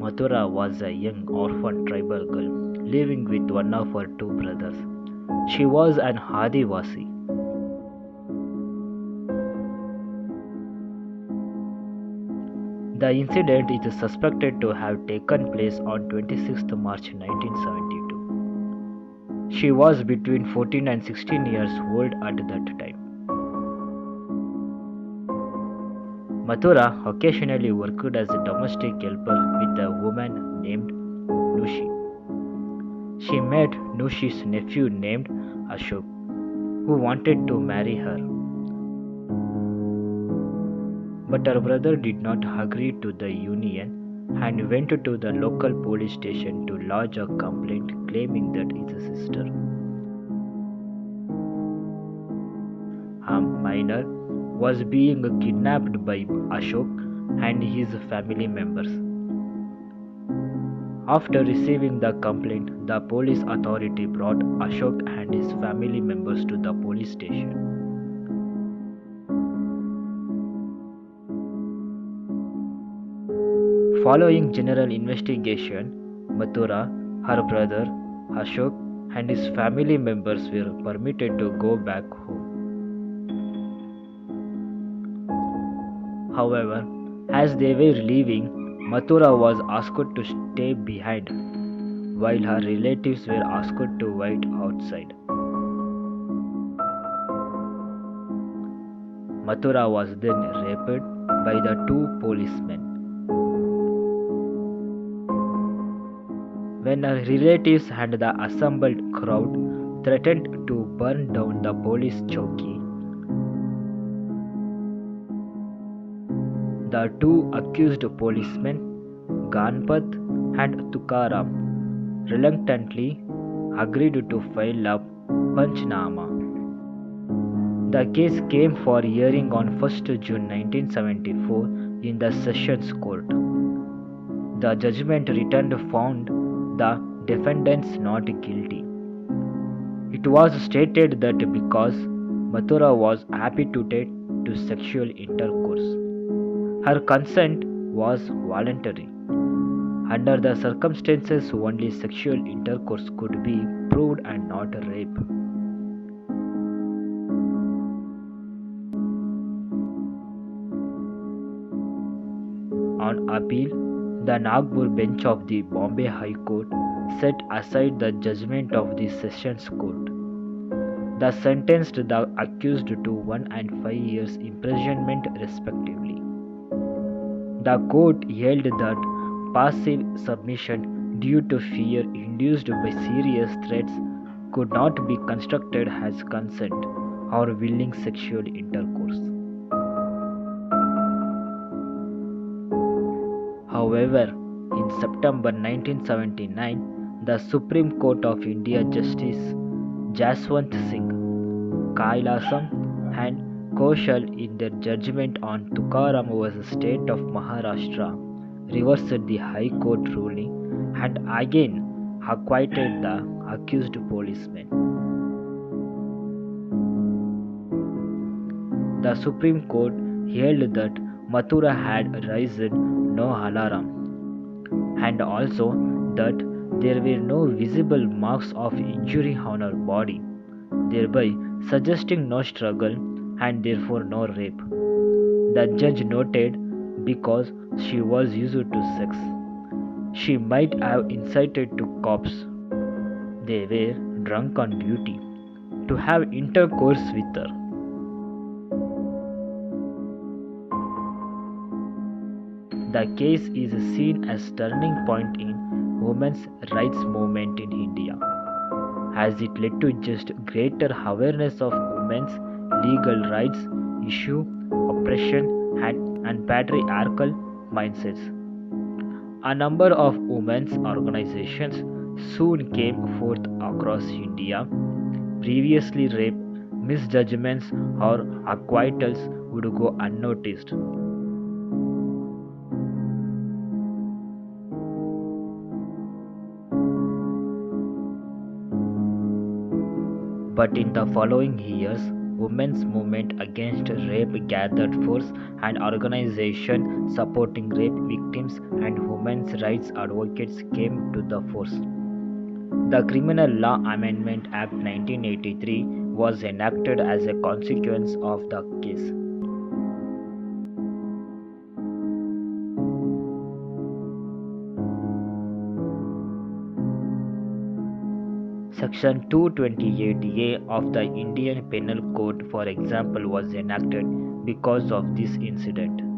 Mathura was a young orphan tribal girl living with one of her two brothers. She was an Adivasi. The incident is suspected to have taken place on 26th March 1972. She was between 14 and 16 years old at that time. Mathura occasionally worked as a domestic helper with a woman named Nushi. She met Nushi's nephew named Ashok, who wanted to marry her. But her brother did not agree to the union and went to the local police station to lodge a complaint claiming that his sister, a minor, was being kidnapped by Ashok and his family members. After receiving the complaint, the police authority brought Ashok and his family members to the police station. Following general investigation, Mathura, her brother, Ashok, and his family members were permitted to go back home. However, as they were leaving, Mathura was asked to stay behind, while her relatives were asked to wait outside. Mathura was then raped by the two policemen. When her relatives and the assembled crowd threatened to burn down the police chowki, the two accused policemen, Ganpat and Tukaram, reluctantly agreed to file a Panchnama. The case came for hearing on 1st June 1974 in the Sessions Court. The judgment returned found the defendants not guilty. It was stated that because Mathura was habituated to sexual intercourse, her consent was voluntary. Under the circumstances, only sexual intercourse could be proved and not rape. On appeal, the Nagpur bench of the Bombay High Court set aside the judgment of the Sessions Court. They sentenced the accused to 1 and 5 years imprisonment respectively. The court held that passive submission due to fear induced by serious threats could not be construed as consent or willing sexual intercourse. However, in September 1979, the Supreme Court of India Justice Jaswant Singh, Kailasam and Koshal in their judgment on Tukaram vs. State of Maharashtra reversed the High Court ruling and again acquitted the accused policemen. The Supreme Court held that Mathura had raised no alarm and also that there were no visible marks of injury on her body, thereby suggesting no struggle and therefore no rape. The judge noted because she was used to sex, she might have incited two cops. They were drunk on duty to have intercourse with her. The case is seen as turning point in women's rights movement in India, as it led to just greater awareness of women's legal rights issue, oppression, and patriarchal mindsets. A number of women's organizations soon came forth across India. Previously rape, misjudgments, or acquittals would go unnoticed. But in the following years, women's movement against rape gathered force, and organizations supporting rape victims and women's rights advocates came to the force. The Criminal Law Amendment Act 1983 was enacted as a consequence of the case. Section 228A of the Indian Penal Code, for example, was enacted because of this incident.